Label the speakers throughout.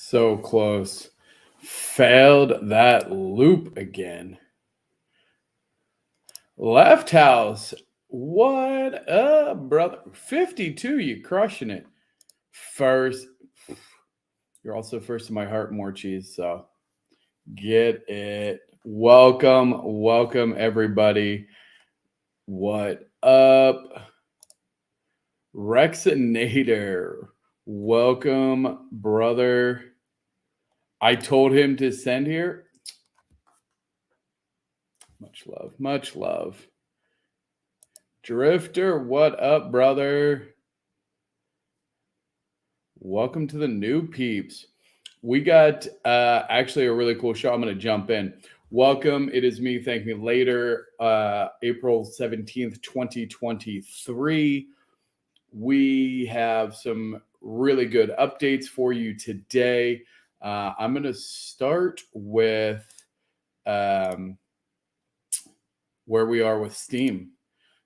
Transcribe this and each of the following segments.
Speaker 1: So close. Failed that loop again. Left house. What up, brother? 52, you crushing it. First. You're also first in my heart, more cheese. So get it. Welcome, everybody. What up? Rexinator. Welcome, brother. I told him to send here. Much love. Drifter, what up, brother? Welcome to the new peeps. We got actually a really cool show. I'm going to jump in. Welcome. It is me. Thank me later. April 17th, 2023. We have some really good updates for you today. I'm going to start with where we are with Steam.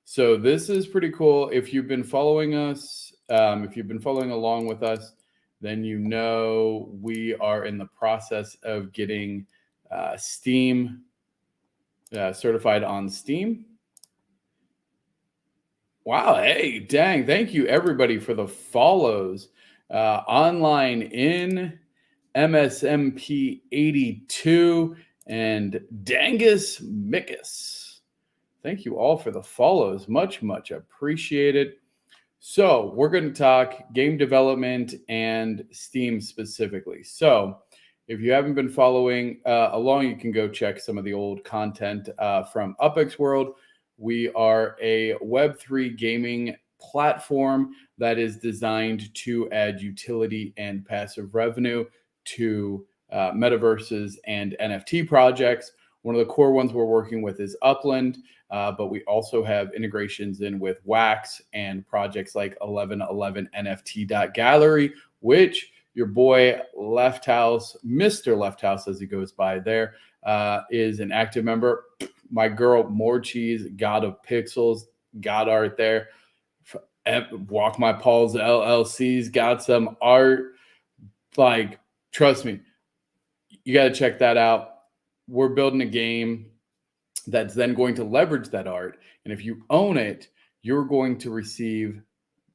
Speaker 1: So this is pretty cool. If you've been following us, if you've been following along with us, then you know we are in the process of getting Steam certified on Steam. Wow, hey, dang, thank you everybody for the follows. Online in MSMP 82 and Dangus Mickus. Thank you all for the follows. Much appreciated. So we're going to talk game development and Steam specifically. So if you haven't been following along, you can go check some of the old content from UPX World. We are a Web3 gaming platform that is designed to add utility and passive revenue to metaverses and NFT projects. One of the core ones we're working with is Upland, but we also have integrations in with Wax and projects like 1111 NFT.gallery, which your boy Left House, Mr. Left House as he goes by there, is an active member. My girl More Cheese, God of Pixels, got art there. Walk My Paws LLC's got some art. Like, trust me, you got to check that out. We're building a game that's then going to leverage that art. And if you own it, you're going to receive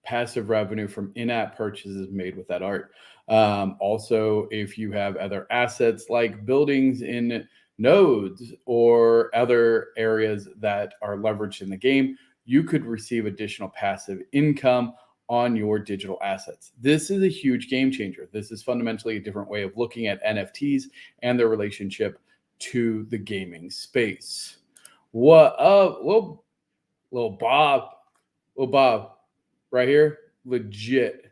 Speaker 1: passive revenue from in-app purchases made with that art. Also, if you have other assets like buildings in nodes or other areas that are leveraged in the game, you could receive additional passive income on your digital assets. This is a huge game changer. This is fundamentally a different way of looking at NFTs and their relationship to the gaming space. What up, little Bob right here, legit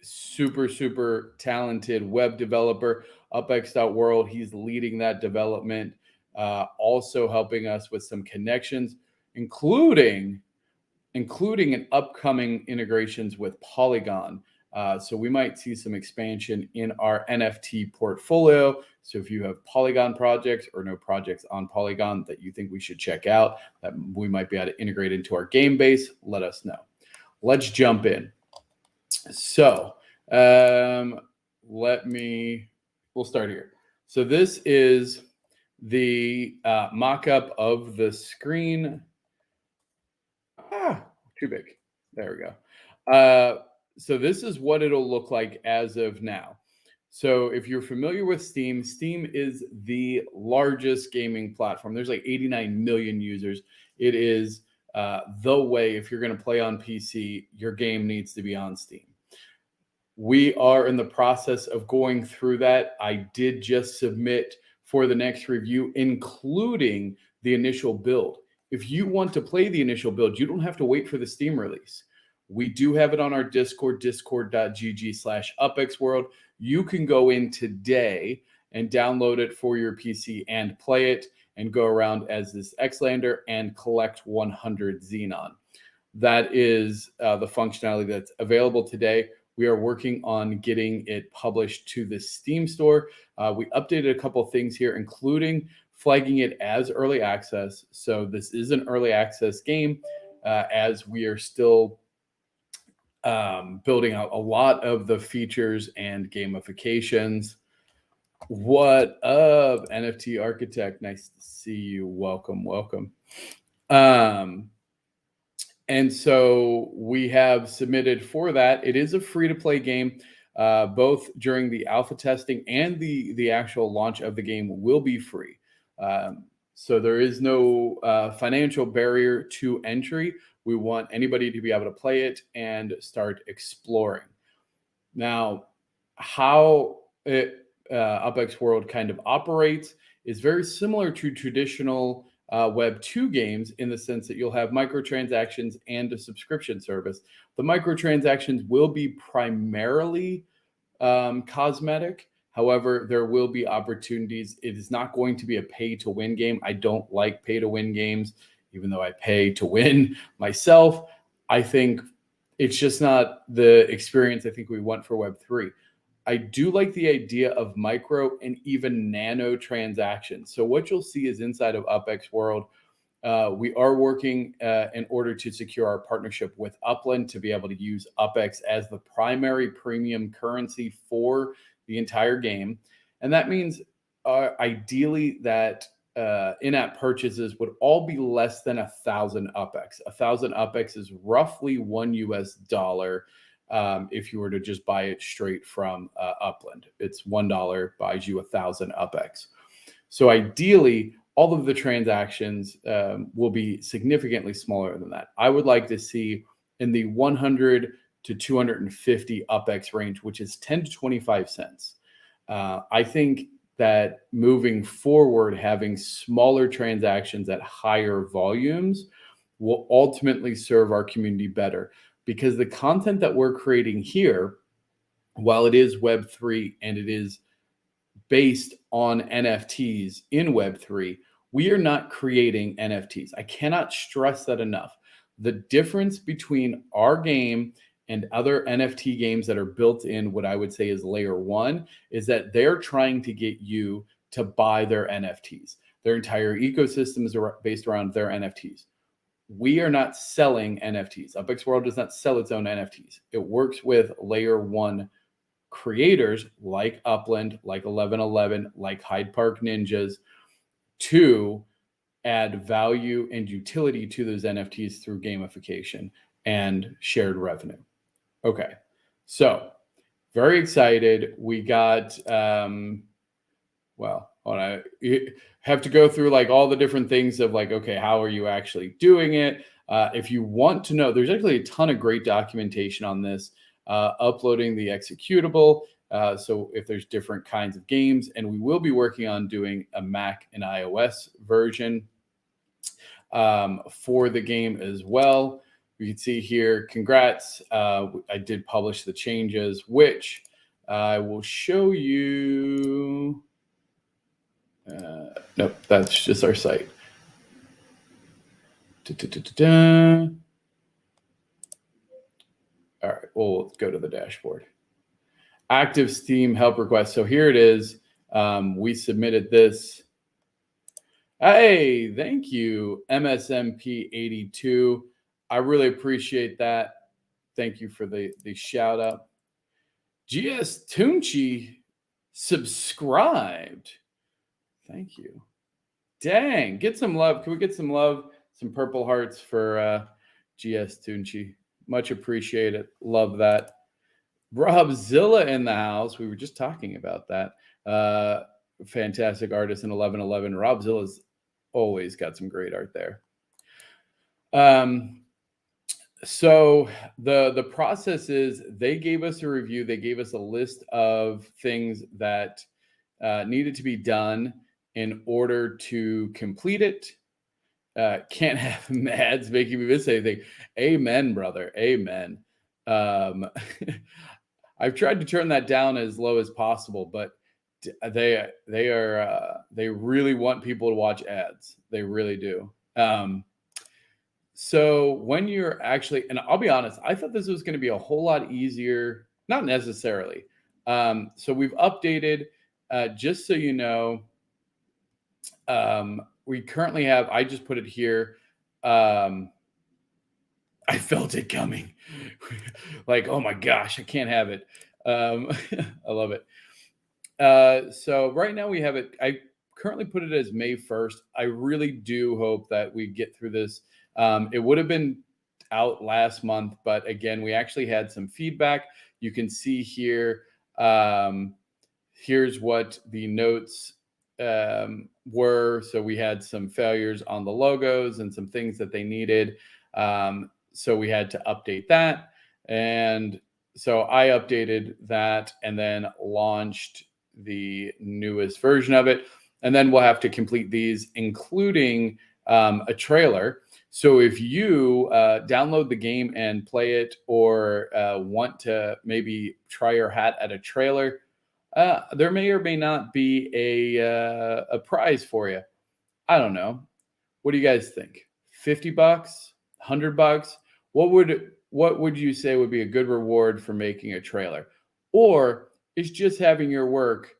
Speaker 1: super talented web developer, UPX.world. He's leading that development, also helping us with some connections, including an upcoming integrations with Polygon. So we might see some expansion in our NFT portfolio. So if you have Polygon projects or no projects on Polygon that you think we should check out, that we might be able to integrate into our game base, let us know. Let's jump in. So we'll start here. So this is the mock-up of the screen. Too big. There we go. So this is what it'll look like as of now. So if you're familiar with Steam, Steam is the largest gaming platform. There's like 89 million users. It is the way, if you're going to play on PC, your game needs to be on Steam. We are in the process of going through that. I did just submit for the next review, including the initial build. If you want to play the initial build, you don't have to wait for the Steam release. We do have it on our Discord, discord.gg/UPXWorld. You can go in today and download it for your PC and play it and go around as this Xlander and collect 100 Xenon. That is the functionality that's available today. We are working on getting it published to the Steam store. We updated a couple of things here, including flagging it as early access. So this is an early access game as we are still building out a lot of the features and gamifications. What up, NFT Architect? Nice to see you. Welcome, welcome. And so we have submitted for that. It is a free-to-play game. Both during the alpha testing and the actual launch of the game will be free. So there is no financial barrier to entry. We want anybody to be able to play it and start exploring. Now, how UpX World kind of operates is very similar to traditional Web 2 games in the sense that you'll have microtransactions and a subscription service. The microtransactions will be primarily cosmetic. However, there will be opportunities. It is not going to be a pay-to-win game. I don't like pay-to-win games, even though I pay to win myself. I think it's just not the experience I think we want for Web 3. I do like the idea of micro and even nano transactions. So what you'll see is inside of UpX World, we are working in order to secure our partnership with Upland to be able to use UpX as the primary premium currency for the entire game. And that means ideally that in-app purchases would all be less than 1,000 UpX. 1,000 UpX is roughly $1 US. If you were to just buy it straight from Upland, it's $1 buys you 1,000 UpX. So ideally, all of the transactions will be significantly smaller than that. I would like to see in the 100 to 250 UpX range, which is 10 to 25 cents. I think that moving forward, having smaller transactions at higher volumes will ultimately serve our community better, because the content that we're creating here, while it is Web3 and it is based on NFTs in Web3, we are not creating NFTs. I cannot stress that enough. The difference between our game and other NFT games that are built in what I would say is layer one is that they're trying to get you to buy their NFTs. Their entire ecosystem is based around their NFTs. We are not selling NFTs. UpX World does not sell its own NFTs. It works with layer one creators like Upland, like 1111, like Hyde Park Ninjas to add value and utility to those NFTs through gamification and shared revenue. Okay, so very excited. We got, well, I have to go through like all the different things of like, okay, how are you actually doing it? If you want to know, there's actually a ton of great documentation on this, uploading the executable. So if there's different kinds of games, and we will be working on doing a Mac and iOS version for the game as well. You can see here, congrats. I did publish the changes, which I will show you. Nope, that's just our site. All right, well, let's go to the dashboard. Active Steam help request. So here it is. We submitted this. Hey, thank you, MSMP82. I really appreciate that. Thank you for the shout out. GS Tunchi subscribed. Thank you. Dang, get some love. Can we get some love? Some purple hearts for GS Tunchi. Much appreciated. Love that. Robzilla in the house. We were just talking about that. Fantastic artist in 1111. Robzilla's always got some great art there. So the process is they gave us a review. They gave us a list of things that needed to be done in order to complete it. Can't have ads making me miss anything. Amen, brother. Amen. I've tried to turn that down as low as possible, but they really want people to watch ads. They really do. So when you're actually, and I'll be honest, I thought this was going to be a whole lot easier. Not necessarily. So we've updated, just so you know, we currently have, I just put it here. I felt it coming. Like, oh my gosh, I can't have it. I love it. So right now we have it. I currently put it as May 1st. I really do hope that we get through this. It would have been out last month, but again, we actually had some feedback. You can see here. Here's what the notes were. So we had some failures on the logos and some things that they needed. So we had to update that. And so I updated that and then launched the newest version of it. And then we'll have to complete these, including a trailer. So if you download the game and play it, or want to maybe try your hat at a trailer, there may or may not be a prize for you. I don't know. What do you guys think? $50, $100? What would you say would be a good reward for making a trailer? Or is just having your work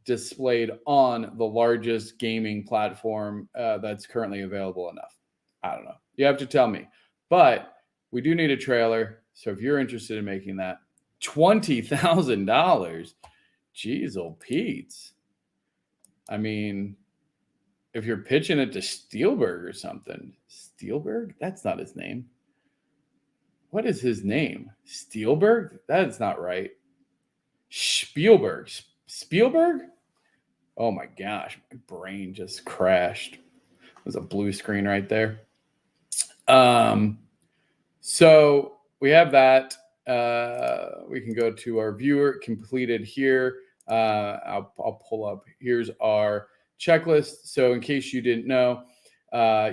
Speaker 1: displayed on the largest gaming platform that's currently available enough? I don't know. You have to tell me. But we do need a trailer. So if you're interested in making that, $20,000. Jeez, old Pete's. I mean, if you're pitching it to Spielberg or something, Spielberg? That's not his name. What is his name? Spielberg? That's not right. Spielberg. Spielberg? Oh my gosh, my brain just crashed. There's a blue screen right there. So we have that. We can go to our viewer completed here. I'll pull up. Here's our checklist. So in case you didn't know,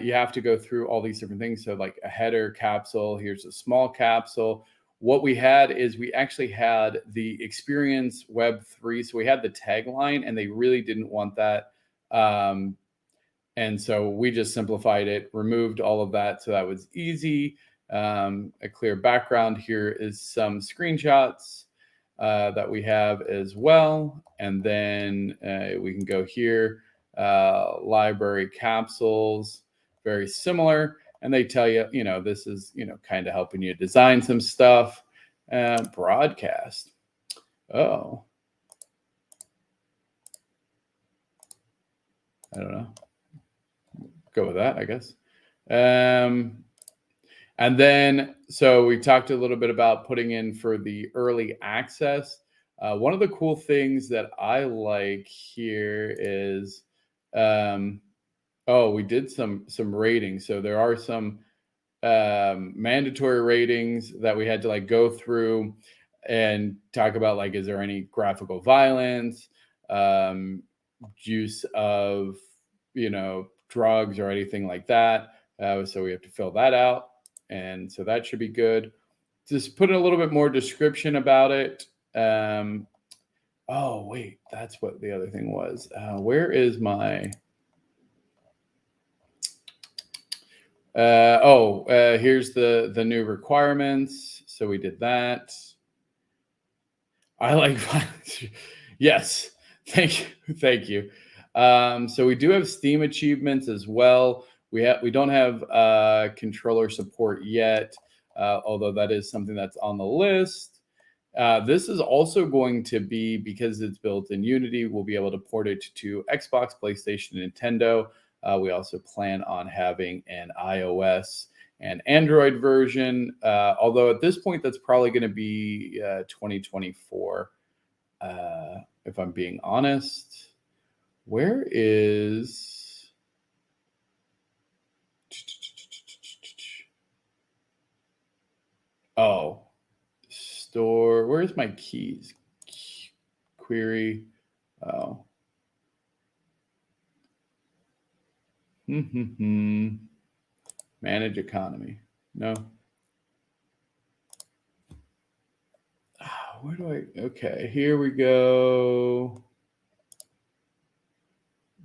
Speaker 1: you have to go through all these different things. So like a header capsule, here's a small capsule. What we had is we actually had the Xperience Web 3. So we had the tagline, and they really didn't want that. And so we just simplified it, removed all of that. So that was easy. A clear background. Here is some screenshots that we have as well. And then we can go here, library capsules, very similar. And they tell you, this is, kind of helping you design some stuff. Broadcast. Oh. I don't know. Go with that, I guess. And then, so we talked a little bit about putting in for the early access. One of the cool things that I like here is, we did some ratings. So there are some mandatory ratings that we had to go through and talk about, is there any graphical violence, use of, drugs or anything like that. So we have to fill that out. And so that should be good. Just put a little bit more description about it. Oh, wait, that's what the other thing was. Where is my... here's the new requirements. So we did that. I like violence. Yes, thank you. So we do have Steam achievements as well. We don't have controller support yet, although that is something that's on the list. This is also going to be, because it's built in Unity, we'll be able to port it to Xbox, PlayStation, Nintendo. We also plan on having an iOS and Android version, although at this point that's probably going to be 2024, if I'm being honest. Where is... Oh, store. Where's my keys? Query. Oh. Manage economy. No. Where do I... Okay, here we go.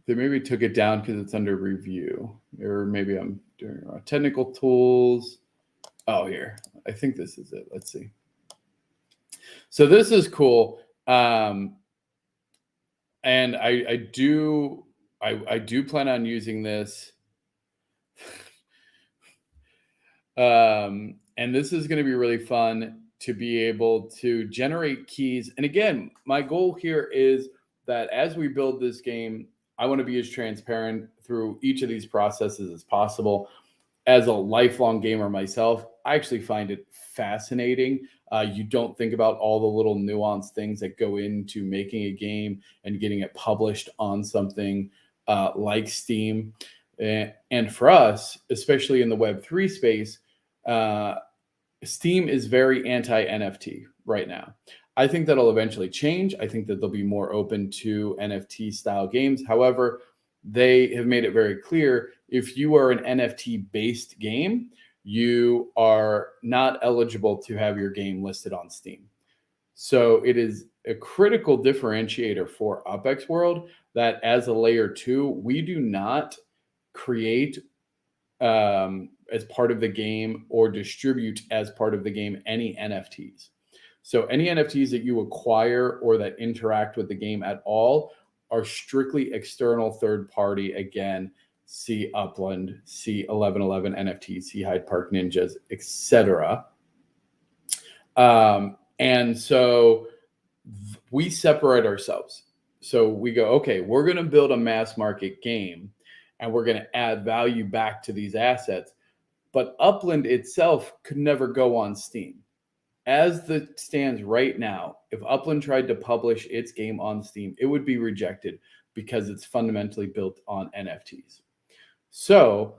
Speaker 1: They maybe took it down because it's under review. Or maybe I'm doing technical tools. Oh, here. I think this is it. Let's see. So this is cool. And I do plan on using this. And this is going to be really fun to be able to generate keys. And again, my goal here is that as we build this game, I want to be as transparent through each of these processes as possible. As a lifelong gamer myself, I actually find it fascinating. You don't think about all the little nuanced things that go into making a game and getting it published on something like Steam. And for us, especially in the Web3 space, uh, Steam is very anti NFT right now. I think that'll eventually change. I think that they'll be more open to NFT style games. However, they have made it very clear if you are an NFT based game, you are not eligible to have your game listed on Steam. So it is a critical differentiator for UPX World that as a layer 2, we do not create as part of the game or distribute as part of the game any NFTs. So any NFTs that you acquire or that interact with the game at all are strictly external third party. Again, see Upland, see 1111 NFTs, see Hyde Park Ninjas, etc. And so we separate ourselves. So we go, okay, we're going to build a mass market game and we're going to add value back to these assets. But Upland itself could never go on Steam. As it stands right now, if Upland tried to publish its game on Steam, it would be rejected because it's fundamentally built on NFTs. So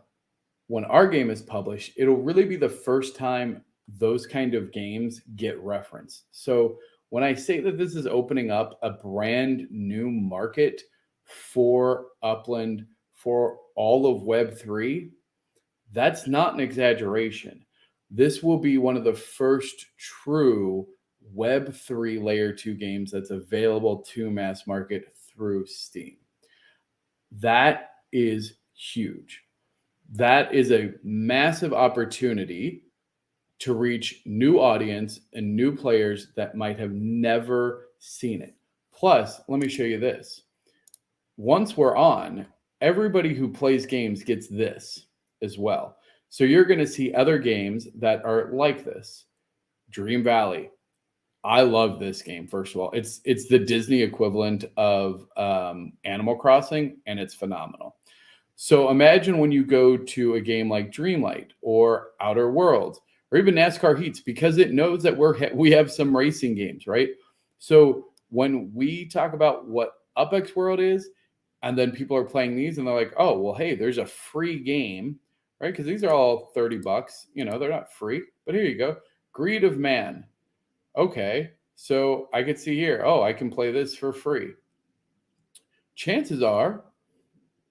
Speaker 1: when our game is published, it'll really be the first time those kind of games get referenced. So when I say that this is opening up a brand new market for Upland, for all of Web3, that's not an exaggeration. This will be one of the first true Web3 layer 2 games that's available to mass market through Steam. That is huge. That is a massive opportunity to reach new audience and new players that might have never seen it. Plus, let me show you this. Once we're on, everybody who plays games gets this as well. So you're going to see other games that are like this. Dream Valley. I love this game, first of all. It's the Disney equivalent of Animal Crossing, and it's phenomenal. So imagine when you go to a game like Dreamlight or Outer Worlds or even NASCAR Heats, because it knows that we have some racing games, right? So when we talk about what UPX World is, and then people are playing these and they're like, oh, well, hey, there's a free game, right? Because these are all $30. You know, they're not free, but here you go. Greed of Man. Okay, so I could see here, oh, I can play this for free. Chances are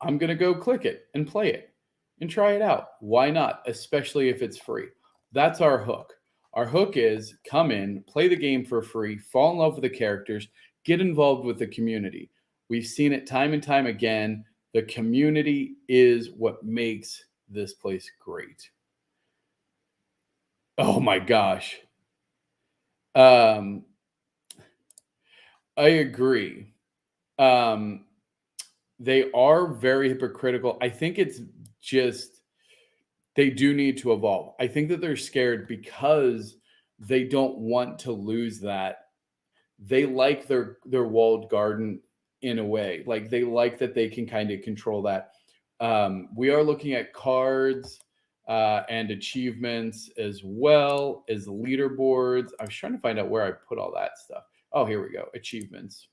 Speaker 1: I'm going to go click it and play it and try it out. Why not? Especially if it's free. That's our hook. Our hook is come in, play the game for free, fall in love with the characters, get involved with the community. We've seen it time and time again. The community is what makes this place great. Oh my gosh. I agree. They are very hypocritical. I think it's just they do need to evolve. I think that they're scared because they don't want to lose that. They like their walled garden in a way. Like they like that they can kind of control that. We are looking at cards and achievements as well as leaderboards. I was trying to find out where I put all that stuff. Oh, here we go. Achievements.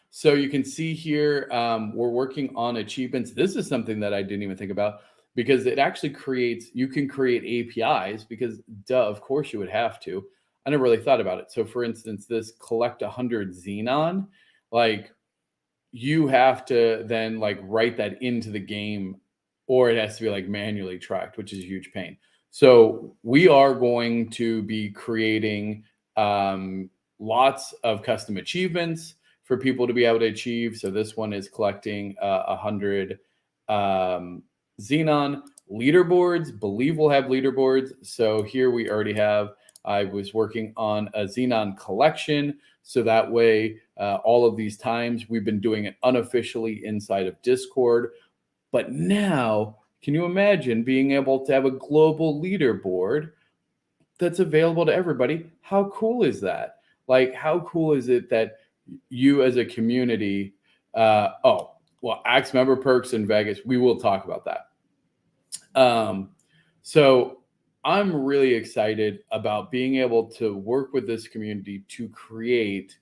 Speaker 1: So you can see here, we're working on achievements. This is something that I didn't even think about because it actually creates, you can create APIs because duh, of course you would have to. I never really thought about it. So for instance, this collect 100 Xenon, like you have to then like write that into the game or it has to be like manually tracked, which is a huge pain. So we are going to be creating lots of custom achievements for people to be able to achieve. So this one is collecting 100 Xenon leaderboards. Believe we'll have leaderboards. So here we already have, I was working on a Xenon collection. So that way, all of these times we've been doing it unofficially inside of Discord. But now Can you imagine being able to have a global leaderboard that's available to everybody? How cool is that? Like, how cool is it that you as a community, Axe member perks in Vegas, we will talk about that. So I'm really excited about being able to work with this community to create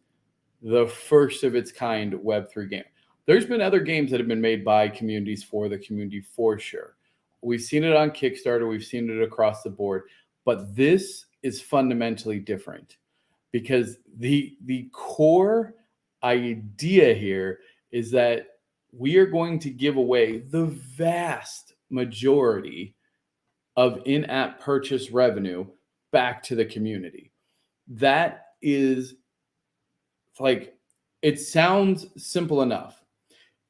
Speaker 1: the first of its kind Web3 game. There's been other games that have been made by communities for the community for sure. We've seen it on Kickstarter, we've seen it across the board, but this is fundamentally different because the core idea here is that we are going to give away the vast majority of in-app purchase revenue back to the community. That is like, it sounds simple enough.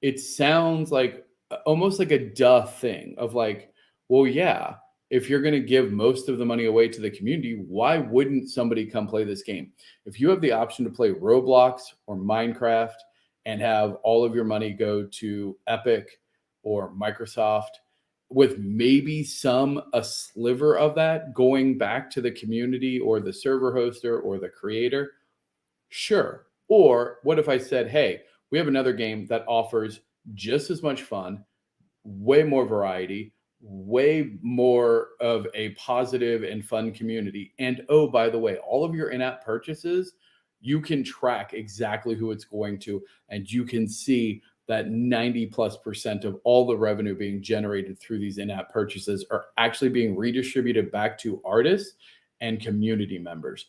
Speaker 1: It sounds like almost like a duh thing of like, well, yeah, if you're going to give most of the money away to the community, why wouldn't somebody come play this game? If you have the option to play Roblox or Minecraft and have all of your money go to Epic or Microsoft, with maybe a sliver of that going back to the community or the server hoster or the creator, sure. Or what if I said, hey, we have another game that offers just as much fun, way more variety, way more of a positive and fun community. And oh, by the way, all of your in-app purchases, you can track exactly who it's going to, and you can see that 90+% of all the revenue being generated through these in-app purchases are actually being redistributed back to artists and community members.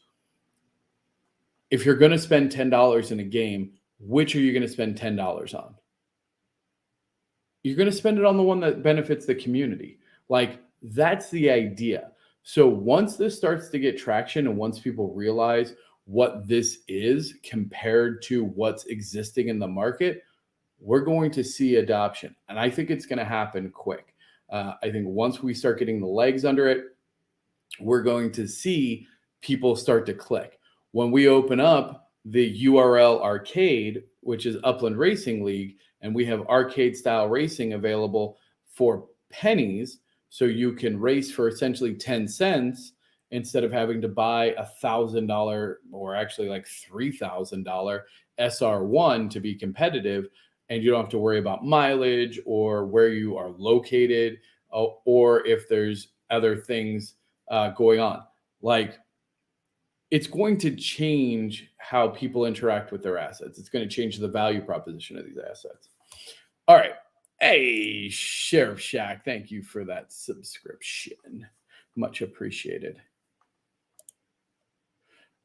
Speaker 1: If you're going to spend $10 in a game, which are you going to spend $10 on? You're going to spend it on the one that benefits the community. Like, that's the idea. So once this starts to get traction and once people realize what this is compared to what's existing in the market, we're going to see adoption. And I think it's going to happen quick. I think once we start getting the legs under it, we're going to see people start to click. When we open up the URL arcade, which is Upland Racing League, and we have arcade style racing available for pennies, so you can race for essentially 10 cents instead of having to buy $1,000 or actually like $3,000 SR1 to be competitive. And you don't have to worry about mileage or where you are located, or if there's other things going on. Like, it's going to change how people interact with their assets. It's going to change the value proposition of these assets. All right. Hey, Sheriff Shack, thank you for that subscription. Much appreciated.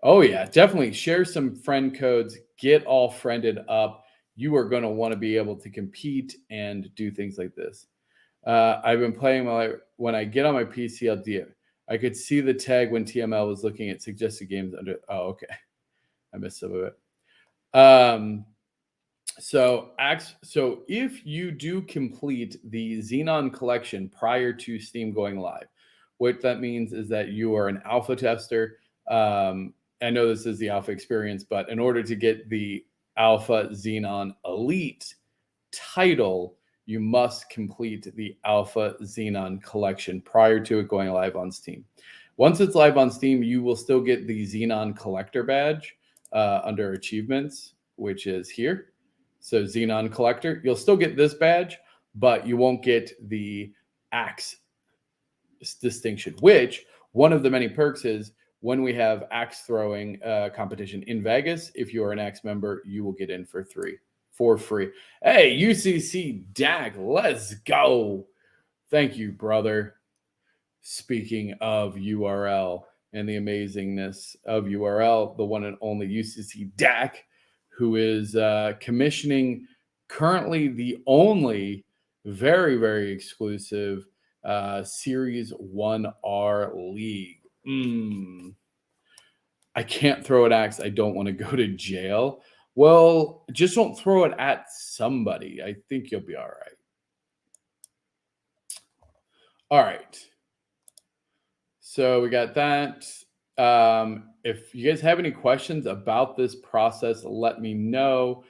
Speaker 1: Oh, yeah, definitely share some friend codes. Get all friended up. You are going to want to be able to compete and do things like this. I've been playing when I get on my PC, I'll do it. I could see the tag when TML was looking at suggested games under. Oh, okay. I missed some of it. So if you do complete the Xenon collection prior to Steam going live, what that means is that you are an alpha tester. I know this is the alpha experience, but in order to get the Alpha Xenon Elite title, you must complete the Alpha Xenon collection prior to it going live on Steam. Once it's live on Steam, you will still get the Xenon Collector badge under achievements, which is here. So Xenon Collector, you'll still get this badge, but you won't get the Axe distinction, which one of the many perks is when we have axe throwing competition in Vegas, if you are an Axe member, you will get in for free. Hey, UCC DAG, let's go. Thank you, brother. Speaking of URL and the amazingness of URL, the one and only UCC DAC, who is commissioning currently the only very, very exclusive Series 1R League. I can't throw an axe. I don't want to go to jail. Well, just don't throw it at somebody. I think you'll be all right. All right. So we got that. If you guys have any questions about this process, let me know.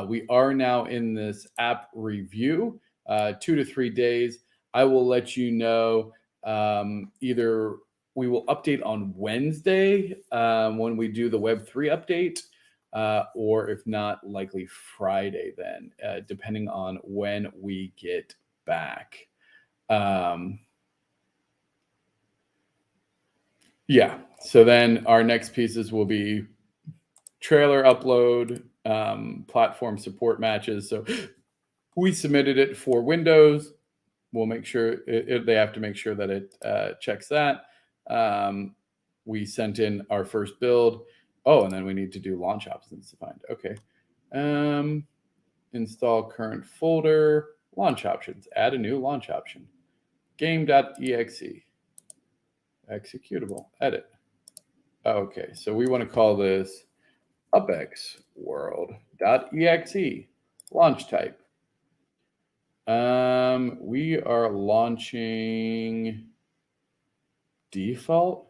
Speaker 1: We are now in this app review, 2 to 3 days. I will let you know. Either we will update on Wednesday when we do the Web3 update, or if not, likely Friday then, depending on when we get back. Yeah, so then our next pieces will be trailer upload, platform support matches. So we submitted it for Windows. We'll make sure they have to make sure that it checks that. We sent in our first build. Oh, and then we need to do launch options defined. Okay. Install current folder, launch options, add a new launch option. Game.exe, executable, edit. Okay, so we want to call this UPX world.exe, launch type. We are launching default.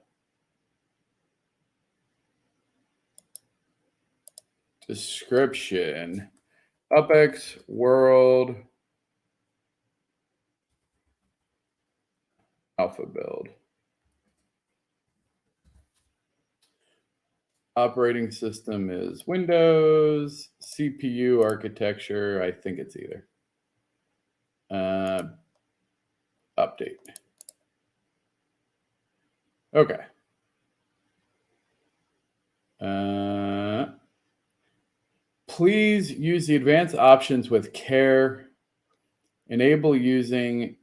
Speaker 1: Description, UPX world alpha build. Operating system is Windows. CPU architecture, I think it's either. Update. Okay. Please use the advanced options with care. Enable using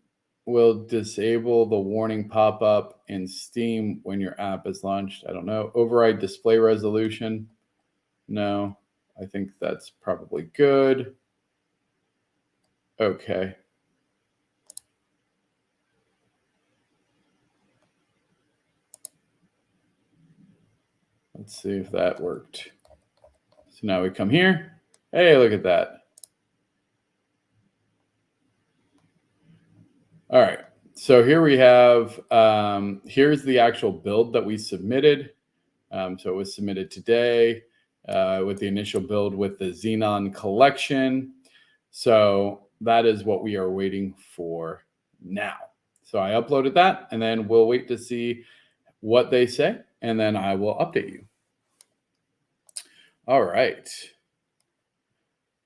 Speaker 1: will disable the warning pop-up in Steam when your app is launched. I don't know. Override display resolution. No, I think that's probably good. Okay. Let's see if that worked. So now we come here. Hey, look at that. All right. So here we have, here's the actual build that we submitted. So it was submitted today with the initial build with the Xenon collection. So that is what we are waiting for now. So I uploaded that, and then we'll wait to see what they say, and then I will update you. All right.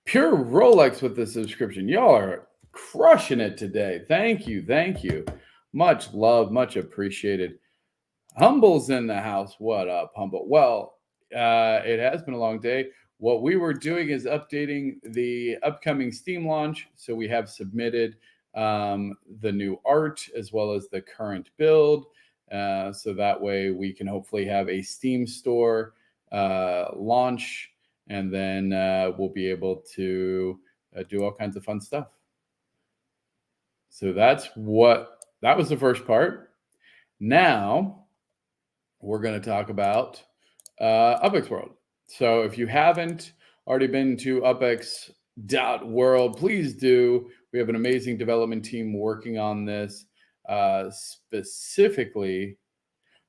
Speaker 1: Pure Rolex with the subscription. Y'all are crushing it today. Thank you. Thank you. Much love, much appreciated. Humble's in the house. What up, Humble? Well, it has been a long day. What we were doing is updating the upcoming Steam launch. So we have submitted the new art as well as the current build. So that way we can hopefully have a Steam store launch, and then we'll be able to do all kinds of fun stuff. So that was the first part. Now we're going to talk about UPX World. So if you haven't already been to UPX.world, please do. We have an amazing development team working on this specifically.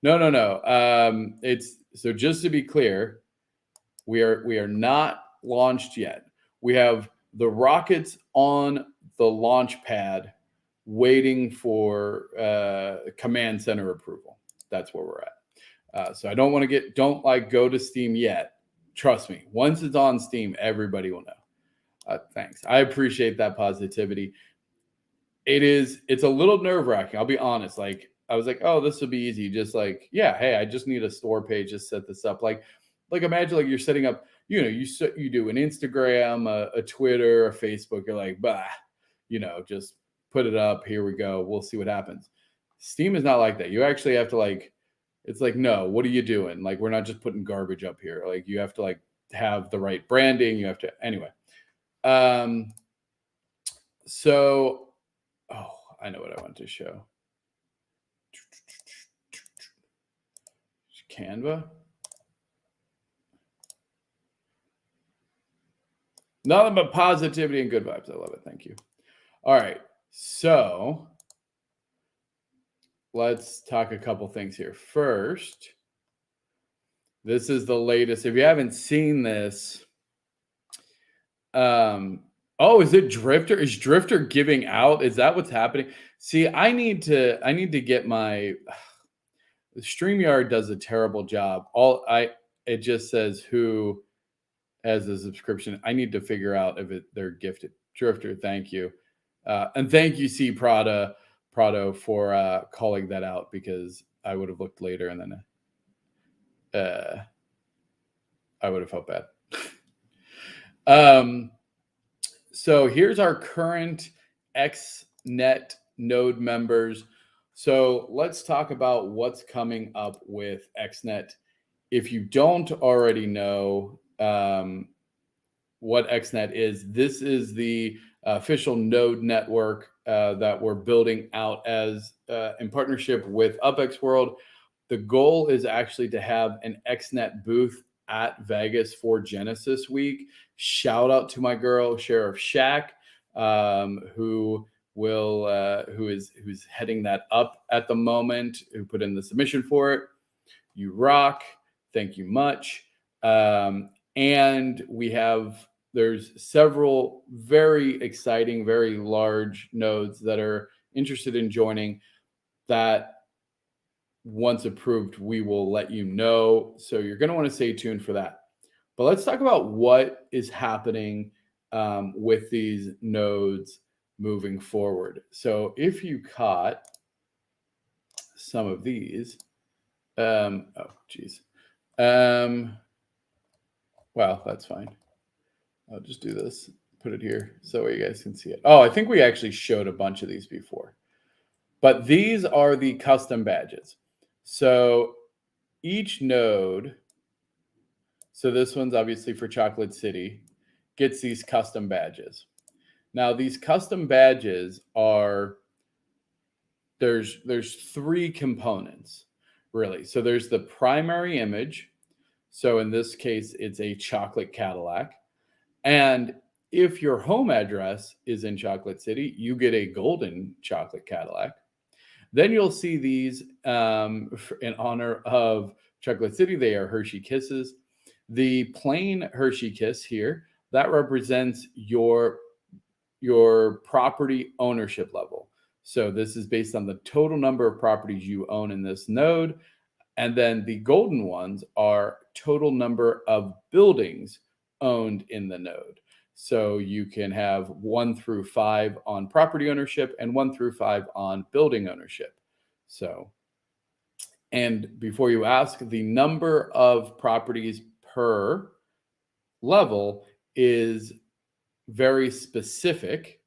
Speaker 1: No. It's so just to be clear, we are not launched yet. We have the rockets on the launch pad waiting for command center approval. That's where we're at. So I don't want to don't go to Steam yet. Trust me, once it's on Steam, everybody will know. Thanks. I appreciate that positivity. It's a little nerve-wracking. I'll be honest. I was like, oh, this will be easy. Just hey, I just need a store page to set this up. Like imagine you're setting up, you do an Instagram, a Twitter, a Facebook. You're like, bah, just put it up. Here we go. We'll see what happens. Steam is not like that. You actually have to it's no, what are you doing? We're not just putting garbage up here. You have to have the right branding. You have to, anyway. So, I know what I want to show. Canva. Nothing but positivity and good vibes. I love it. Thank you. All right. So let's talk a couple things here. First, this is the latest. If you haven't seen this, Oh, is it Drifter? Is Drifter giving out? Is that what's happening? See, I need to get my StreamYard does a terrible job. It just says who has a subscription. I need to figure out if they're gifted. Drifter, thank you. And thank you, C Prado, for calling that out, because I would have looked later and then I would have felt bad. So here's our current XNet node members. So let's talk about what's coming up with XNet. If you don't already know what XNet is, this is the official node network that we're building out as in partnership with UPX World. The goal is actually to have an XNet booth at Vegas for Genesis Week. Shout out to my girl Sheriff Shaq, who's heading that up at the moment, who put in the submission for it. You rock. Thank you much. And there's several very exciting, very large nodes that are interested in joining that. Once approved, we will let you know. So you're going to want to stay tuned for that. But let's talk about what is happening with these nodes moving forward. So if you caught some of these, well, that's fine. I'll just do this, put it here so you guys can see it. Oh, I think we actually showed a bunch of these before. But these are the custom badges. So each node, so this one's obviously for Chocolate City, gets these custom badges. Now these custom badges there's three components, really. So there's the primary image. So in this case, it's a chocolate Cadillac. And if your home address is in Chocolate City, you get a golden chocolate Cadillac. Then you'll see these in honor of Chocolate City. They are Hershey Kisses. The plain Hershey Kiss here, that represents your property ownership level. So this is based on the total number of properties you own in this node. And then the golden ones are total number of buildings owned in the node. So you can have 1 through 5 on property ownership and 1 through 5 on building ownership. So, and before you ask, the number of properties per level is very specific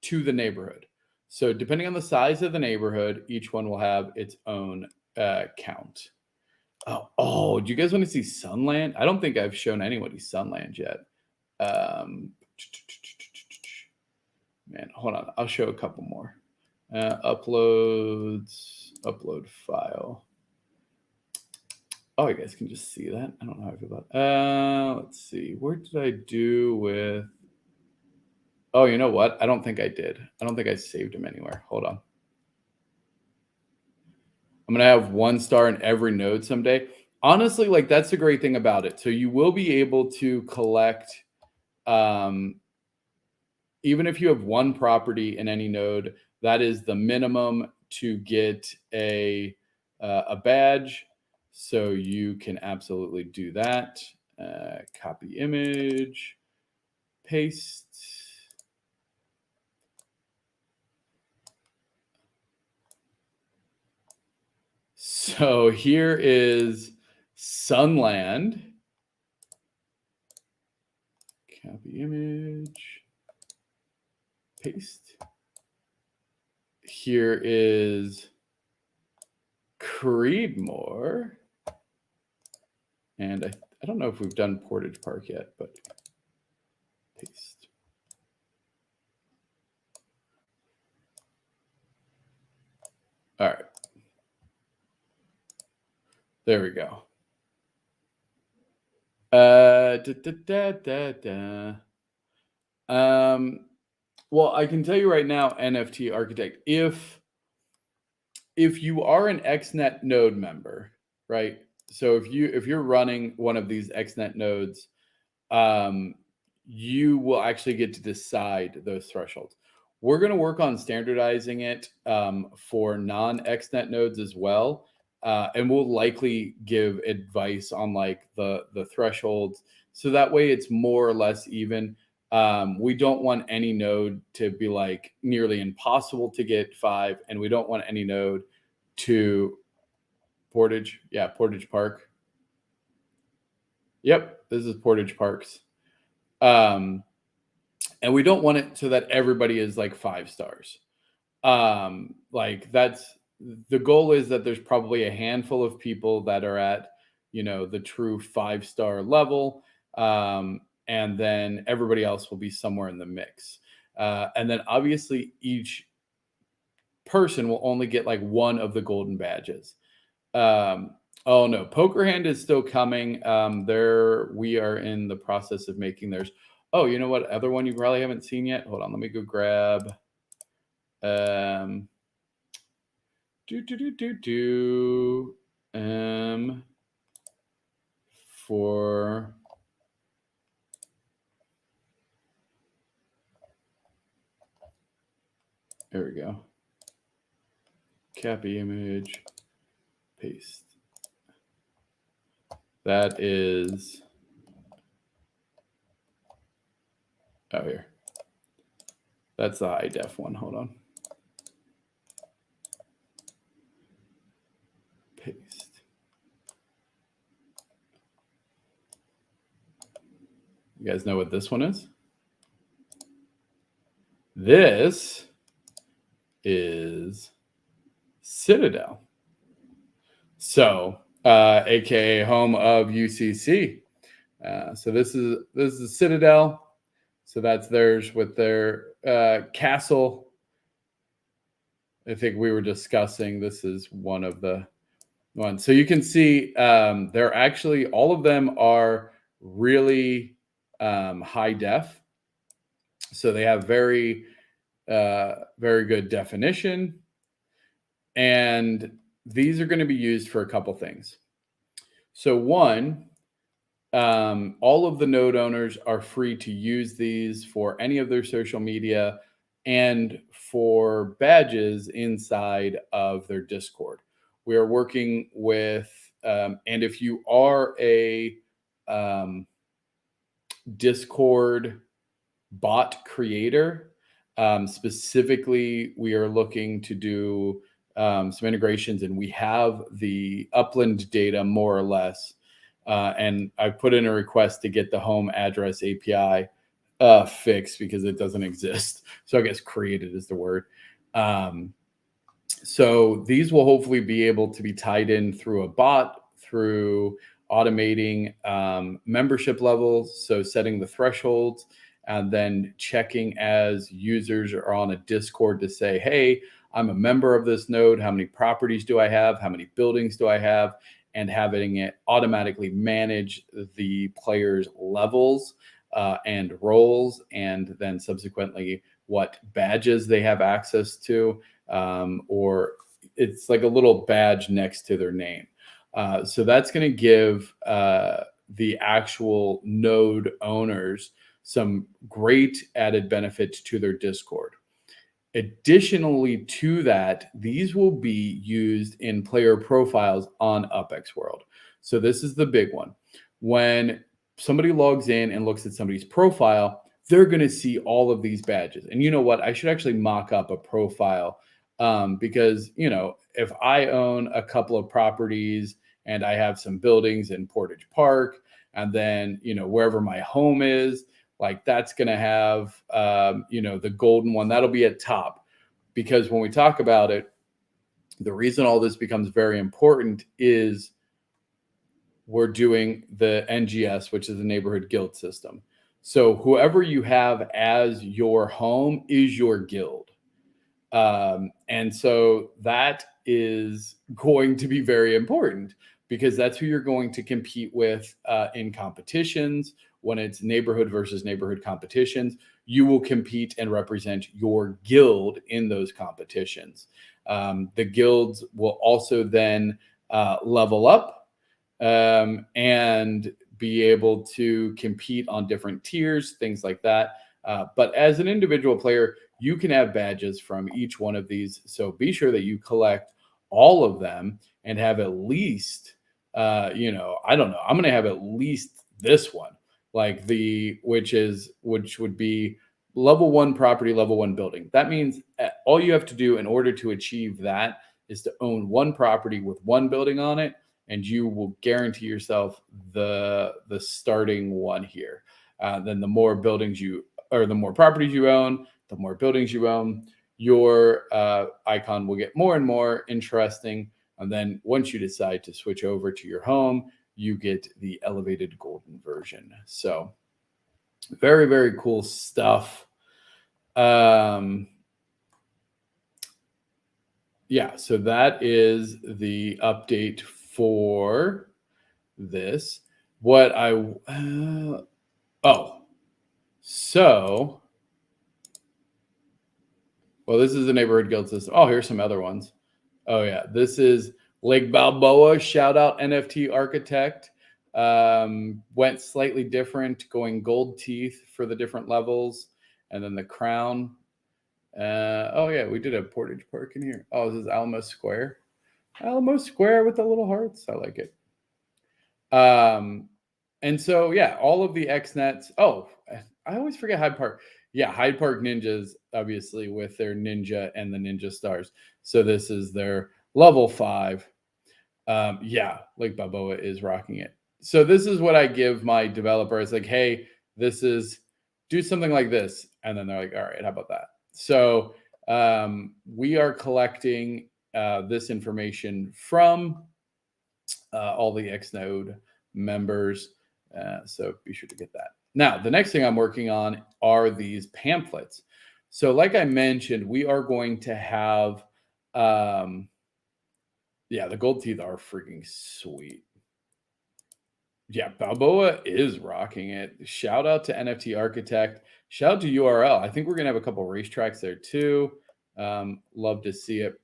Speaker 1: to the neighborhood. So depending on the size of the neighborhood, each one will have its own count. Oh, do you guys want to see Sunland? I don't think I've shown anybody Sunland yet. Man, hold on. I'll show a couple more. Upload file. Oh, you guys can just see that. I don't know how I feel about it. Let's see. Where did I do with... Oh, you know what? I don't think I did. I don't think I saved him anywhere. Hold on. I'm going to have 1 star in every node someday. Honestly, like, that's the great thing about it. So you will be able to collect, even if you have 1 property in any node, that is the minimum to get a badge. So you can absolutely do that. Copy image, paste. So here is Sunland. Copy image, paste. Here is Creedmoor. And I don't know if we've done Portage Park yet, but paste. All right. There we go. Well, I can tell you right now, NFT Architect, if you are an XNet node member, right? So if you're running one of these XNet nodes, you will actually get to decide those thresholds. We're going to work on standardizing it for non-XNet nodes as well. And we'll likely give advice on like the thresholds. So that way it's more or less even. We don't want any node to be like nearly impossible to get 5. And we don't want any node to Portage. Yeah, Portage Park. Yep, this is Portage Parks. And we don't want it so that everybody is like 5 stars. Like that's the goal, is that there's probably a handful of people that are at, the true 5-star level. And then everybody else will be somewhere in the mix. And then obviously each person will only get like one of the golden badges. Oh no, Poker Hand is still coming. We are in the process of making theirs. Oh, you know what other one you probably haven't seen yet? Hold on, let me go grab. For there we go. Copy image, paste. That is, oh, here. That's the high def one. Hold on. Paste. You guys know what this one is? This is Citadel. So, aka home of UCC. So this is Citadel. So that's theirs with their castle. I think we were discussing, this is one of the ones. So you can see they're actually, all of them are really high def. So they have very good definition. And these are going to be used for a couple things. So one, all of the node owners are free to use these for any of their social media and for badges inside of their Discord. We are working with, and if you are a Discord bot creator, specifically, we are looking to do some integrations, and we have the upland data more or less. And I put in a request to get the home address API fixed because it doesn't exist. So I guess created is the word. So these will hopefully be able to be tied in through a bot, through automating membership levels. So setting the thresholds and then checking as users are on a Discord to say, hey, I'm a member of this node. How many properties do I have? How many buildings do I have? And having it automatically manage the players' levels and roles, and then subsequently what badges they have access to, or it's like a little badge next to their name. So that's going to give the actual node owners some great added benefits to their Discord. Additionally to that, these will be used in player profiles on UPX World. So this is the big one. When somebody logs in and looks at somebody's profile, they're going to see all of these badges. And you know what? I should actually mock up a profile because, if I own a couple of properties and I have some buildings in Portage Park, and then, wherever my home is, like that's going to have, the golden one that'll be at top, because when we talk about it, the reason all this becomes very important is we're doing the NGS, which is the neighborhood guild system. So whoever you have as your home is your guild. And so that is going to be very important because that's who you're going to compete with in competitions. When it's neighborhood versus neighborhood competitions, you will compete and represent your guild in those competitions. The guilds will also then level up and be able to compete on different tiers, things like that. But as an individual player, you can have badges from each one of these. So be sure that you collect all of them and have at least, I don't know, I'm going to have at least this one, like which would be level one property, level one building. That means all you have to do in order to achieve that is to own one property with one building on it, and you will guarantee yourself the starting one here. Then the more the more properties you own, the more buildings you own, your icon will get more and more interesting. And then once you decide to switch over to your home, you get the elevated golden version. So very, very cool stuff. Yeah, so that is the update for this. What I this is the neighborhood guild system. Oh, here's some other ones. Oh yeah, this is Lake Balboa. Shout out NFT Architect. Went slightly different, going gold teeth for the different levels, and then the crown. Oh yeah, we did a Portage Park in here. Oh, this is Alamo Square. Alamo Square with the little hearts. I like it. And so yeah, all of the XNets. Oh, I always forget Hyde Park. Yeah, Hyde Park Ninjas, obviously, with their ninja and the ninja stars. So this is their level 5. Yeah, Lake Balboa is rocking it. So this is what I give my developer. It's like, hey, do something like this. And then they're like, all right, how about that? So we are collecting this information from all the Xnode members. So be sure to get that. Now, the next thing I'm working on are these pamphlets. So like I mentioned, we are going to have, the gold teeth are freaking sweet. Yeah, Balboa is rocking it. Shout out to NFT Architect. Shout out to URL. I think we're going to have a couple racetracks there too. Love to see it.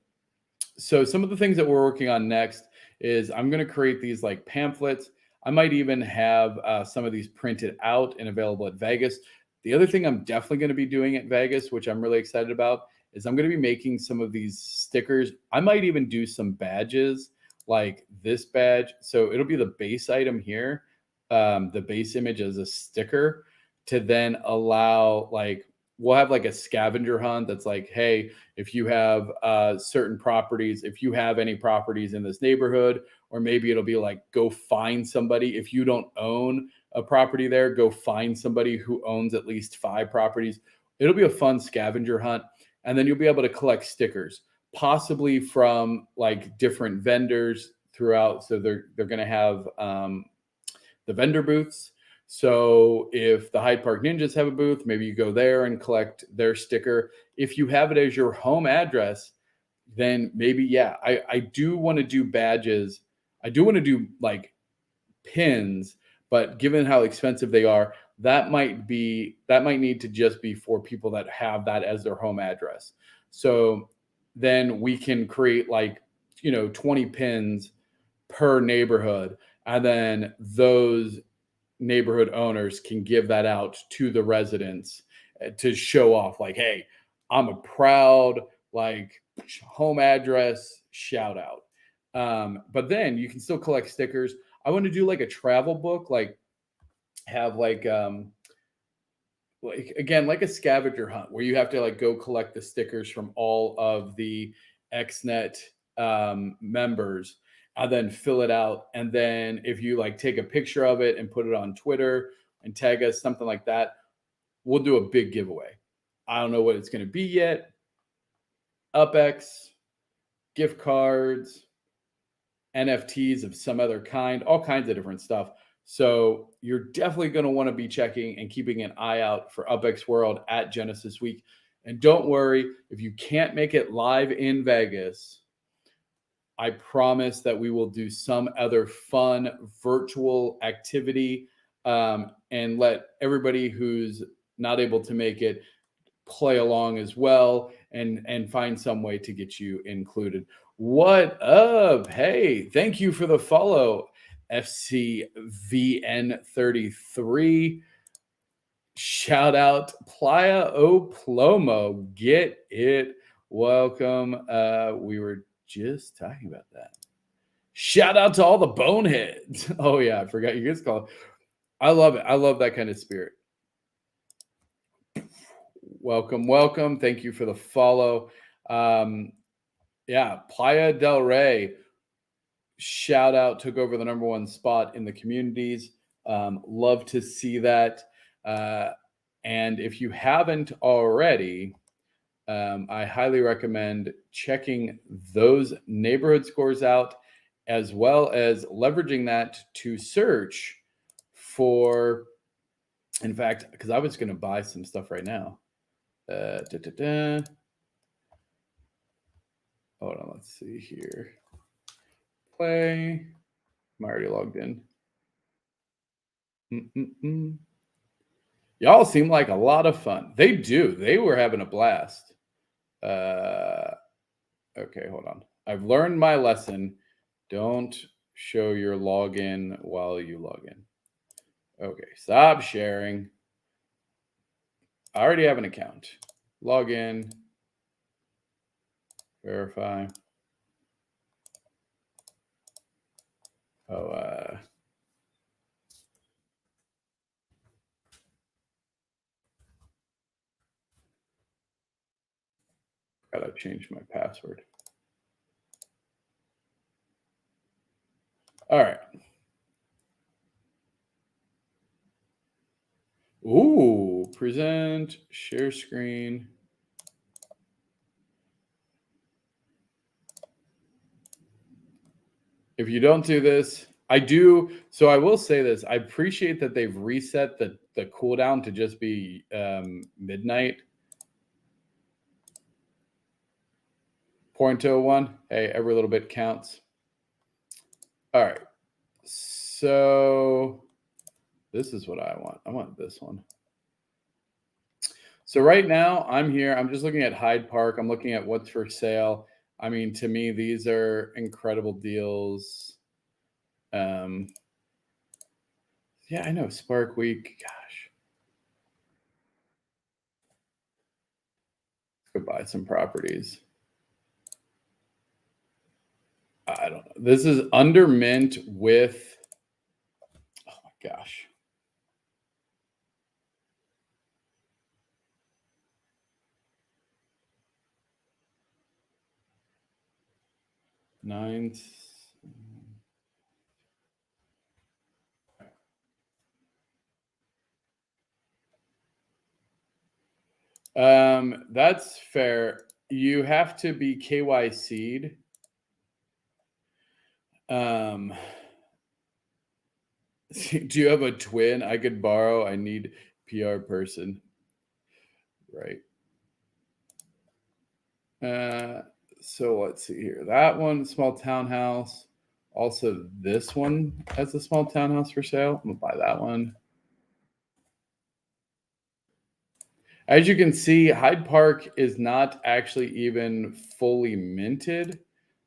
Speaker 1: So some of the things that we're working on next is I'm going to create these like pamphlets. I might even have some of these printed out and available at Vegas. The other thing I'm definitely going to be doing at Vegas, which I'm really excited about, is I'm going to be making some of these stickers. I might even do some badges like this badge. So it'll be the base item here, the base image as a sticker, to then allow we'll have like a scavenger hunt that's like, hey, if you have certain properties, if you have any properties in this neighborhood, or maybe it'll be like, go find somebody. If you don't own a property there, go find somebody who owns at least 5 properties. It'll be a fun scavenger hunt. And then you'll be able to collect stickers, possibly from like different vendors throughout. So they're going to have the vendor booths. So if the Hyde Park Ninjas have a booth, maybe you go there and collect their sticker. If you have it as your home address, then maybe, I do want to do badges. I do want to do like pins, but given how expensive they are, that might need to just be for people that have that as their home address. So then we can create 20 pins per neighborhood, and then those neighborhood owners can give that out to the residents to show off like, hey, I'm a proud home address shout out. But then you can still collect stickers. I want to do like a travel book, have again, like a scavenger hunt where you have to go collect the stickers from all of the XNet members, and then fill it out. And then if you take a picture of it and put it on Twitter and tag us, something like that, we'll do a big giveaway. I don't know what it's going to be yet. UPX, gift cards, NFTs of some other kind, all kinds of different stuff. So you're definitely going to want to be checking and keeping an eye out for UPX World at Genesis Week. And don't worry, if you can't make it live in Vegas, I promise that we will do some other fun virtual activity and let everybody who's not able to make it play along as well and find some way to get you included. What up? Hey, thank you for the follow. FCVN33. Shout out Playa O Plomo. Get it. Welcome. We were just talking about that. Shout out to all the boneheads. Oh, yeah. I forgot you guys call it. I love it. I love that kind of spirit. Welcome, welcome. Thank you for the follow. Yeah, Playa del Rey. Shout out, took over the #1 spot in the communities. Love to see that. And if you haven't already, I highly recommend checking those neighborhood scores out, as well as leveraging that to search for, in fact, because I was going to buy some stuff right now. Hold on, let's see here. Play. I'm already logged in. Y'all seem like a lot of fun. They do. They were having a blast. Okay, hold on. I've learned my lesson. Don't show your login while you log in. Okay, stop sharing. I already have an account. Log in. Verify. Oh, gotta change my password. All right. Ooh, present, share screen. If you don't do this, I do. So I will say this. I appreciate that they've reset the cooldown to just be midnight. 0.01. Hey, every little bit counts. All right. So this is what I want. I want this one. So right now I'm here. I'm just looking at Hyde Park. I'm looking at what's for sale. I mean, to me, these are incredible deals. Yeah, I know. Spark Week. Gosh. Let's go buy some properties. I don't know. This is under mint with, oh my gosh. Nine. That's fair. You have to be KYC'd. Do you have a twin I could borrow? I need PR person. Right. So let's see here. That one, small townhouse. Also, this one has a small townhouse for sale. I'm gonna buy that one. As you can see, Hyde Park is not actually even fully minted.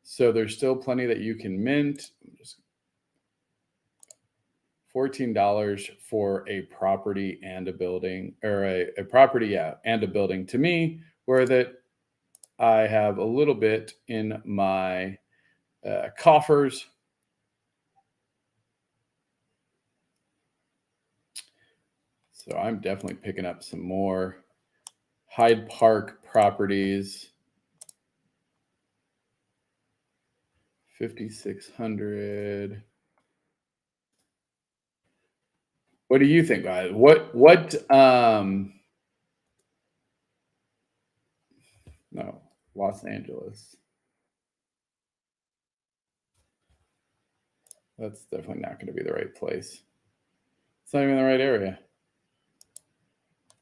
Speaker 1: So there's still plenty that you can mint. Just $14 for a property and a building, or a property, yeah, and a building. To me, where that I have a little bit in my coffers. So I'm definitely picking up some more Hyde Park properties. 5,600. What do you think, guys? No, Los Angeles. That's definitely not going to be the right place. It's not even the right area.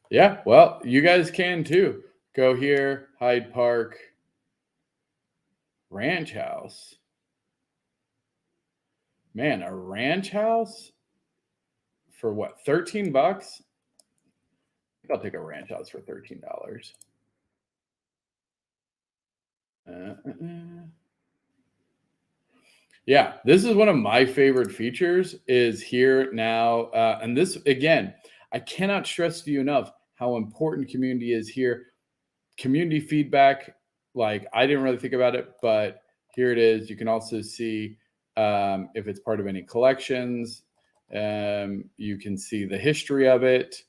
Speaker 1: Yeah, well, you guys can too. Go here, Hyde Park, ranch house. Man, a ranch house for what? $13? I think I'll take a ranch house for $13. Yeah, this is one of my favorite features is here now. And this, again, I cannot stress to you enough how important community is here. Community feedback, like I didn't really think about it, but here it is. You can also see if it's part of any collections. You can see the history of it,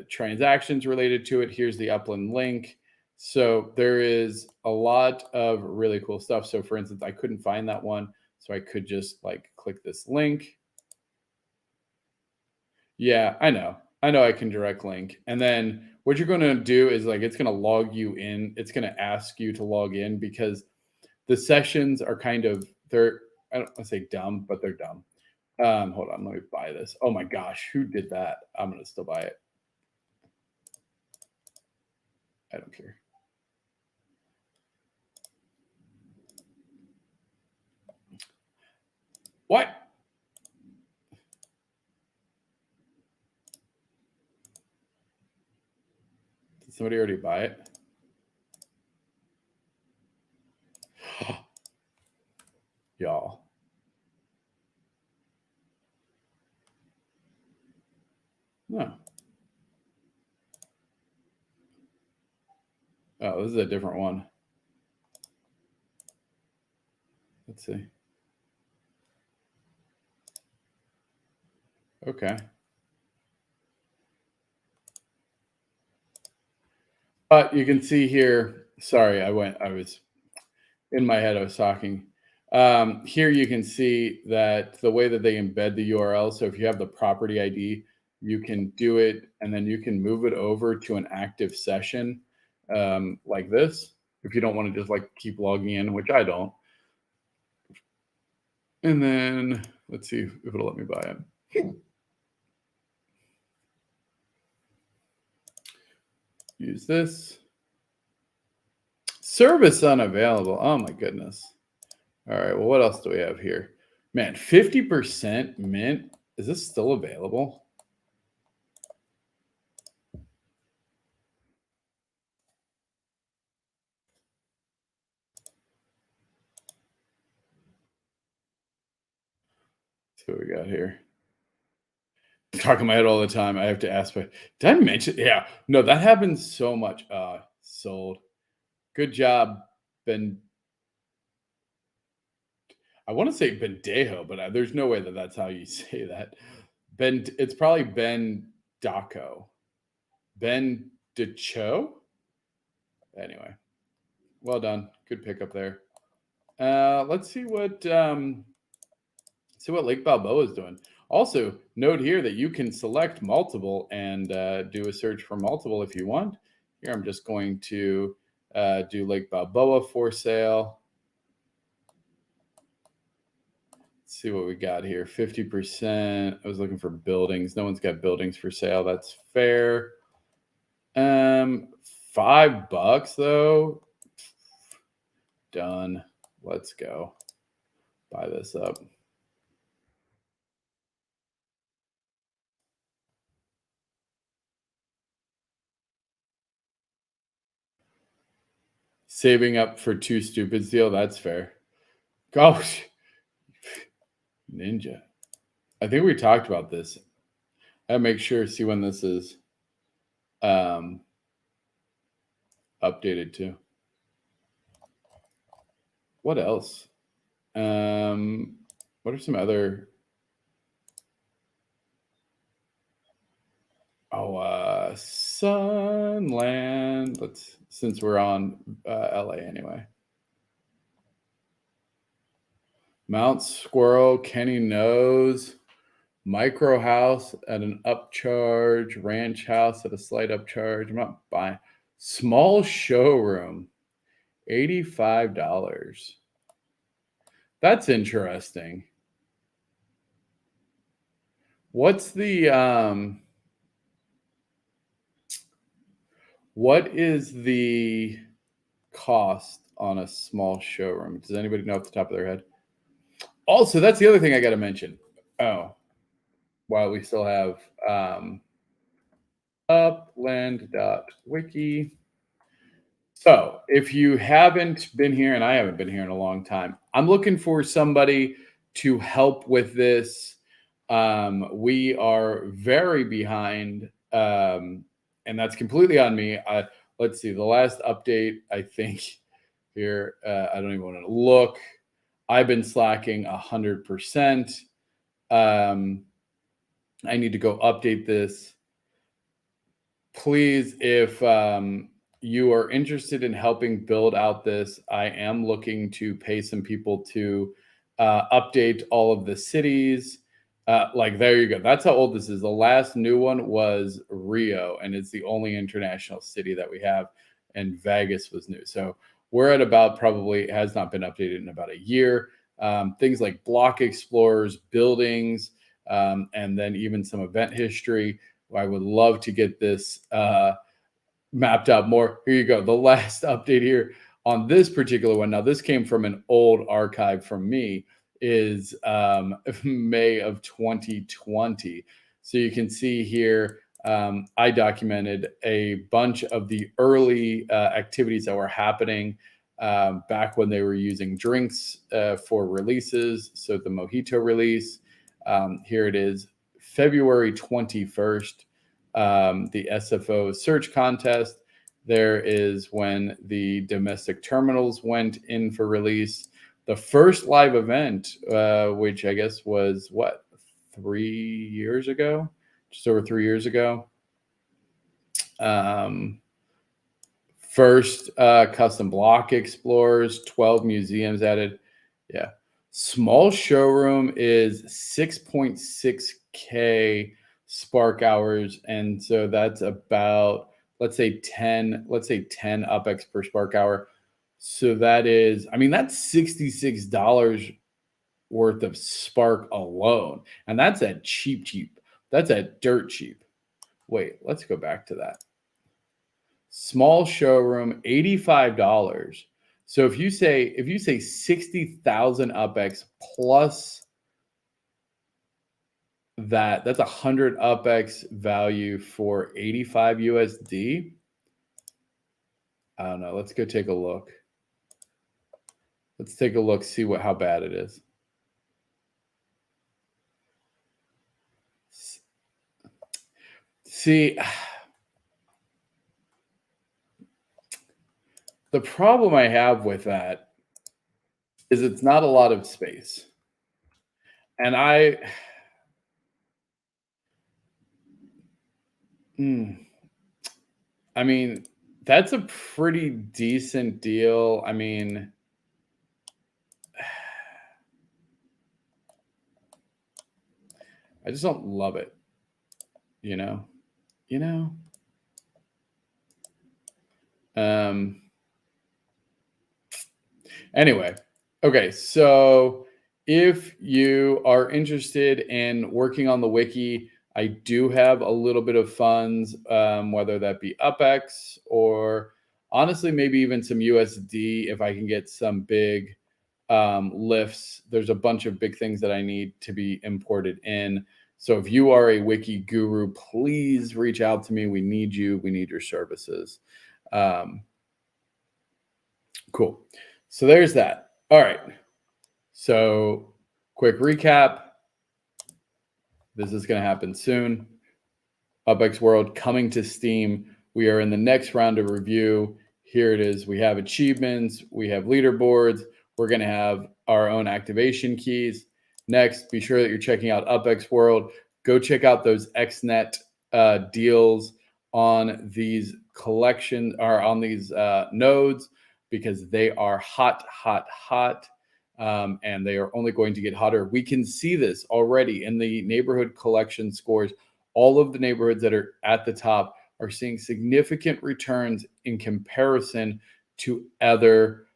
Speaker 1: transactions related to it. Here's the Upland link. So there is a lot of really cool stuff. So for instance, I couldn't find that one. So I could just like click this link. Yeah, I know. I know I can direct link. And then what you're going to do is like it's going to log you in. It's going to ask you to log in because the sessions are kind of they're I don't want to say dumb, but they're dumb. Hold on, let me buy this. Oh my gosh, who did that? I'm going to still buy it. I don't care. What? Did somebody already buy it? Y'all. No. Oh, this is a different one. Let's see. Okay. But you can see here, sorry, I was in my head, I was talking. Here you can see that the way that they embed the URL. So if you have the property ID, you can do it and then you can move it over to an active session like this. If you don't want to just like keep logging in, which I don't. And then let's see if it'll let me buy it. Use this. Service unavailable. Oh my goodness. All right. Well, what else do we have here? Man, 50% mint. Is this still available? Let's see what we got here. Talking my head all the time. I have to ask, but did I mention? Yeah. No, that happens so much. Sold. Good job, Ben. I want to say Bendejo, but there's no way that that's how you say that. Ben, it's probably Ben Daco. Ben DeCho? Anyway, well done. Good pickup there. Let's see what Lake Balboa is doing. Also, note here that you can select multiple and do a search for multiple if you want. Here, I'm just going to do Lake Balboa for sale. Let's see what we got here. 50%. I was looking for buildings. No one's got buildings for sale. That's fair. $5 though. Done. Let's go. Buy this up. Saving up for two stupids deal. That's fair. Gosh, Ninja. I think we talked about this. I make sure see when this is um, updated too. What else? What are some other? Oh, Sunland. Let's since we're on LA anyway. Mount Squirrel, Kenny knows. Micro house at an upcharge, ranch house at a slight upcharge. I'm not buying. Small showroom, $85. That's interesting. What's the what is the cost on a small showroom? Does anybody know off the top of their head? Also, that's the other thing I got to mention. Oh, while we still have upland.wiki. So, if you haven't been here, and I haven't been here in a long time, I'm looking for somebody to help with this. We are very behind, and that's completely on me. Let's see, the last update, I think here, I don't even want to look. I've been slacking 100%. Um, I need to go update this. Please, if you are interested in helping build out this, I am looking to pay some people to update all of the cities. Like, there you go. That's how old this is. The last new one was Rio, and it's the only international city that we have. And Vegas was new. So we're at about, probably it has not been updated in about a year. Things like block explorers, buildings, and then even some event history. I would love to get this mapped out more. Here you go. The last update here on this particular one. Now, this came from an old archive from me, is May of 2020. So you can see here, I documented a bunch of the early activities that were happening back when they were using drinks for releases. So the Mojito release, here it is, February 21st, the SFO search contest. There is when the domestic terminals went in for release. The first live event, which I guess was what, 3 years ago, just over 3 years ago. First custom block explorers, 12 museums added. Yeah. Small showroom is 6.6K spark hours. And so that's about, let's say 10 UPX per spark hour. So that is, I mean, that's $66 worth of spark alone. And that's at cheap. That's at dirt cheap. Wait, let's go back to that. Small showroom, $85. So if you say 60,000 UPX plus that's 100 UPX value for 85 USD. I don't know. Let's go take a look. Let's take a look, see how bad it is. See, the problem I have with that is it's not a lot of space. And I mean, that's a pretty decent deal. I mean, I just don't love it, you know? Anyway, okay, so if you are interested in working on the wiki, I do have a little bit of funds, whether that be UpX or honestly, maybe even some USD if I can get some big lifts. There's a bunch of big things that I need to be imported in. So if you are a wiki guru, please reach out to me. We need you. We need your services. Cool. So there's that. All right. So quick recap. This is going to happen soon. UpX World coming to Steam. We are in the next round of review. Here it is. We have achievements. We have leaderboards. We're going to have our own activation keys. Next, be sure that you're checking out UpX World. Go check out those XNet deals on these collections or on these nodes, because they are hot. And they are only going to get hotter. We can see this already in the neighborhood collection scores. All of the neighborhoods that are at the top are seeing significant returns in comparison to other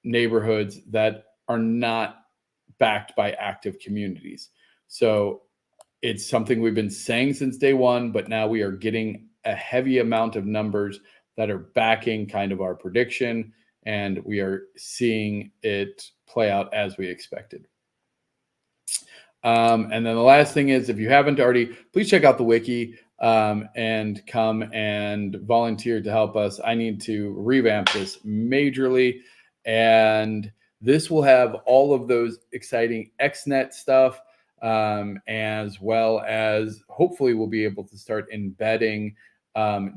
Speaker 1: neighborhoods that are not backed by active communities. So it's something we've been saying since day one, but now we are getting a heavy amount of numbers that are backing kind of our prediction, and we are seeing it play out as we expected. And then the last thing is, if you haven't already, please check out the wiki. and come and volunteer to help us. I need to revamp this majorly. And this will have all of those exciting XNet stuff, as well as hopefully we'll be able to start embedding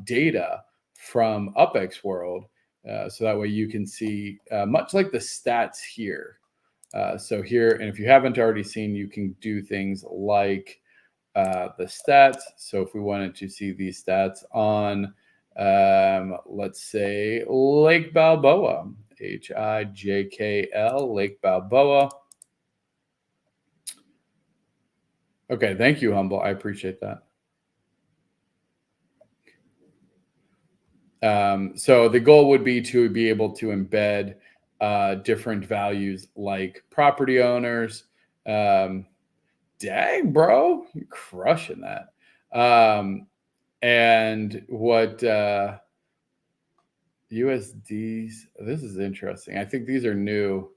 Speaker 1: data from UPX World. So that way you can see much like the stats here. So here, and if you haven't already seen, you can do things like the stats. So if we wanted to see these stats on, let's say, Lake Balboa, HIJKL, Lake Balboa. Okay, thank you, Humble. I appreciate that. So the goal would be to be able to embed different values like property owners. Dang, bro, you're crushing that. And what USDs, this is interesting. I think these are new.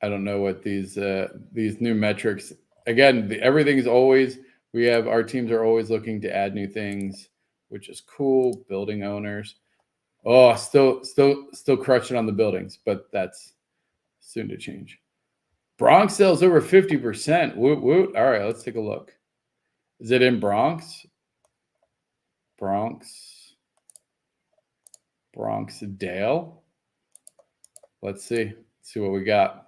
Speaker 1: I don't know what these new metrics. Again, everything's always, our teams are always looking to add new things, which is cool. Building owners. Oh, still crushing on the buildings, but that's soon to change. Bronx sales over 50%. Woot woot. All right, let's take a look. Is it in Bronx? Bronxdale. Let's see what we got,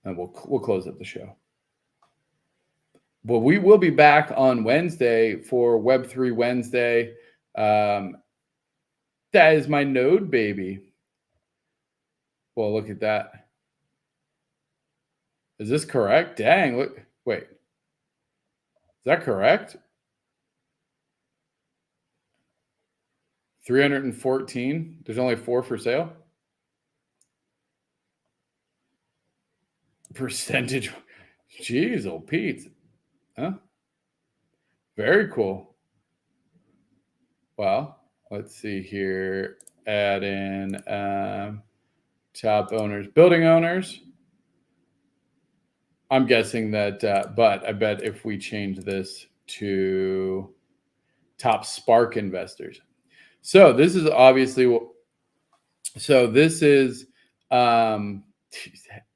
Speaker 1: and we'll close up the show. But we will be back on Wednesday for Web3 Wednesday. That is my node, baby. Well, look at that. Is this correct? Dang, look, wait. Is that correct? 314. There's only 4 for sale. Percentage. Jeez, old Pete. Huh? Very cool. Well, let's see here. Add in top owners, building owners. I'm guessing that, but I bet if we change this to top Spark investors. So this is obviously, so this is, yeah,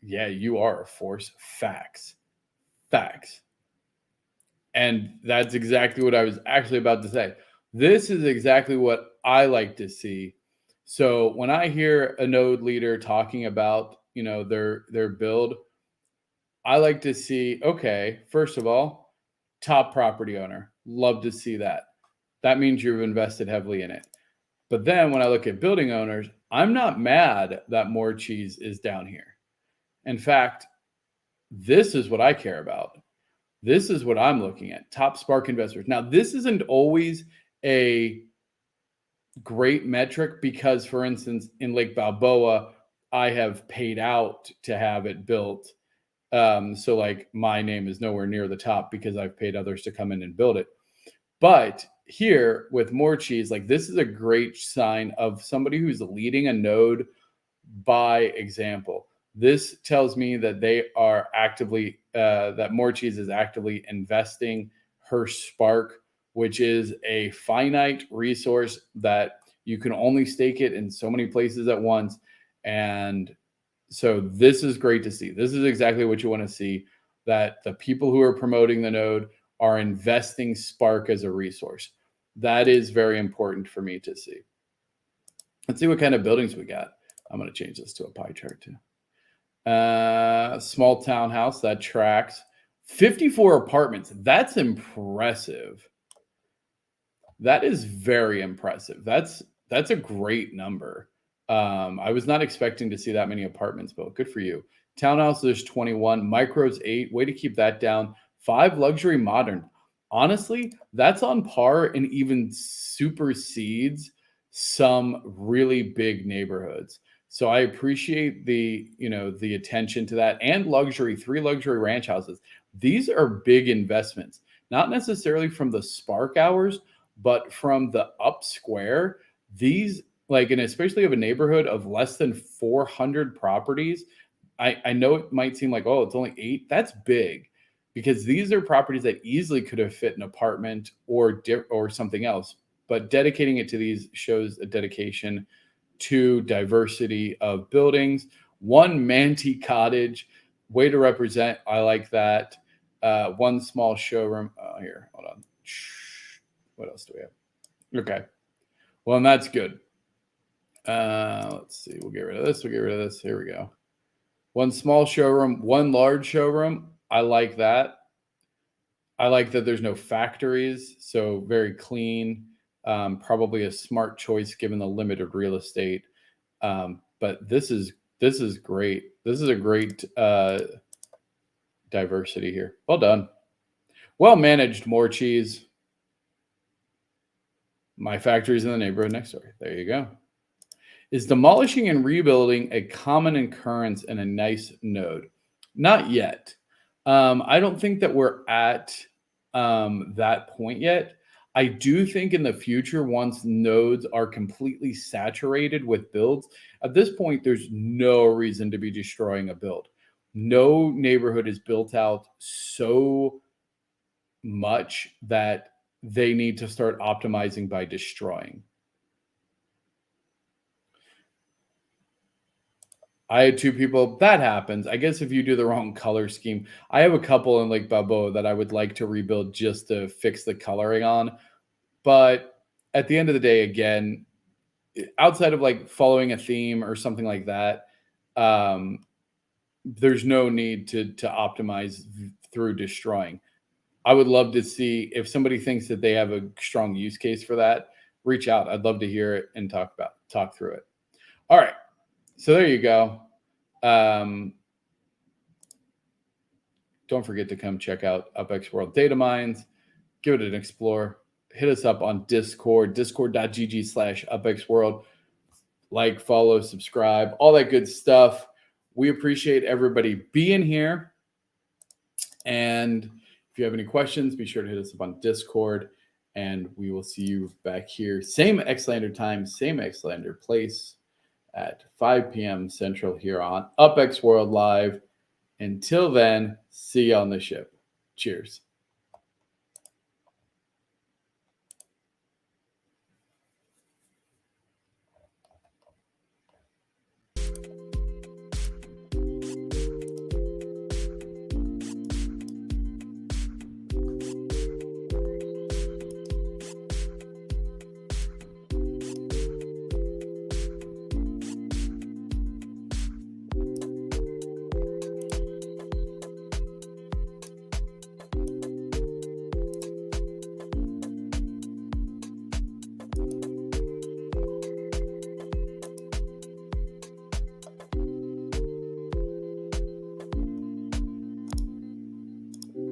Speaker 1: you are a force. Facts. And that's exactly what I was actually about to say. This is exactly what I like to see. So when I hear a node leader talking about, their build, I like to see, okay, first of all, top property owner. Love to see that. That means you've invested heavily in it. But then when I look at building owners, I'm not mad that More Cheese is down here. In fact, this is what I care about. This is what I'm looking at. Top Spark investors. Now, this isn't always a great metric because, for instance, in Lake Balboa, I have paid out to have it built. So like my name is nowhere near the top because I've paid others to come in and build it. But here with More Cheese, like this is a great sign of somebody who's leading a node by example. This tells me that they are actively, that More Cheese is actively investing her Spark, which is a finite resource that you can only stake it in so many places at once. And so this is great to see. This is exactly what you want to see, that the people who are promoting the node are investing Spark as a resource. That is very important for me to see. Let's see what kind of buildings we got. I'm going to change this to a pie chart too. Small townhouse, that tracks. 54 apartments. That's impressive. That is very impressive. That's a great number. I was not expecting to see that many apartments built. Good for you. Townhouse, there's 21. Micros, 8. Way to keep that down. 5 luxury modern. Honestly, that's on par and even supersedes some really big neighborhoods. So I appreciate the attention to that. And luxury, 3 luxury ranch houses. These are big investments, not necessarily from the Spark hours, but from the up square. These, like, and especially of a neighborhood of less than 400 properties. I know it might seem like, oh, it's only 8. That's big. because these are properties that easily could have fit an apartment or something else. But dedicating it to these shows a dedication to diversity of buildings. One Manti cottage, way to represent. I like that. One small showroom. Here, hold on. What else do we have? Okay. Well, and that's good. Let's see. We'll get rid of this. We'll get rid of this. Here we go. One small showroom, one large showroom. I like that. I like that there's no factories, so very clean. Probably a smart choice given the limited real estate. But this is great. This is a great diversity here. Well done. Well managed, more cheese. My factory's in the neighborhood next door. There you go. Is demolishing and rebuilding a common occurrence in a nice node? Not yet. I don't think that we're at that point yet. I do think in the future, once nodes are completely saturated with builds, at this point, there's no reason to be destroying a build. No neighborhood is built out so much that they need to start optimizing by destroying. I had two people. That happens. I guess if you do the wrong color scheme. I have a couple in Lake Balboa that I would like to rebuild just to fix the coloring on. But at the end of the day, again, outside of like following a theme or something like that, there's no need to optimize through destroying. I would love to see if somebody thinks that they have a strong use case for that, reach out. I'd love to hear it and talk through it. All right. So there you go. Don't forget to come check out UpX World Data Mines. Give it an explore. Hit us up on Discord, discord.gg/UpXWorld. Like, follow, subscribe, all that good stuff. We appreciate everybody being here. And if you have any questions, be sure to hit us up on Discord. And we will see you back here. Same Xlander time, same Xlander place at 5 p.m. Central here on UpX World Live. Until then, see you on the ship. Cheers.